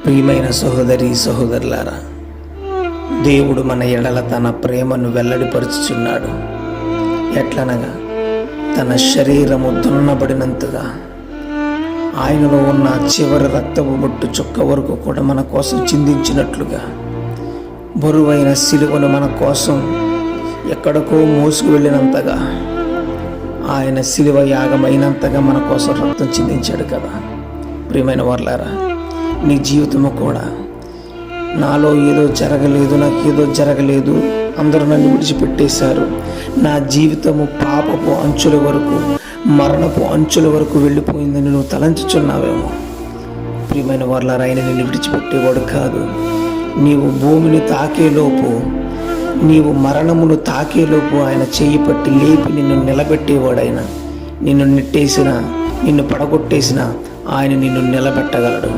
ప్రియమైన సహోదరి సహోదరులారా, దేవుడు మన ఎడల తన ప్రేమను వెల్లడిపరుచుచున్నాడు. ఎట్లనగా తన శరీరము దున్నబడినంతగా ఆయనలో ఉన్న చివరి రక్తపు బొట్టు చుక్క వరకు కూడా మన కోసం చిందించినట్లుగా బరువైన సిలువను మన కోసం ఎక్కడికో మోసుకు వెళ్ళినంతగా ఆయన సిలువ యాగమైనంతగా మన కోసం రక్తం చిందించాడు కదా. ప్రియమైన వారలారా, నీ జీవితము కూడా నాలో ఏదో జరగలేదు, నాకు ఏదో జరగలేదు, అందరూ నన్ను విడిచిపెట్టేశారు, నా జీవితము పాపపు అంచుల వరకు, మరణపు అంచుల వరకు వెళ్ళిపోయిందని నువ్వు తలంచుచున్నావేమో. ప్రియమైన వారలారా, ఆయన నిన్ను విడిచిపెట్టేవాడు కాదు. నీవు భూమిని తాకేలోపు, నీవు మరణమును తాకేలోపు ఆయన చేయి పట్టి లేపి నిన్ను నిలబెట్టేవాడు. ఆయన నిన్ను నెట్టేసిన, నిన్ను పడగొట్టేసిన ఆయన నిన్ను నిలబెట్టగలడు.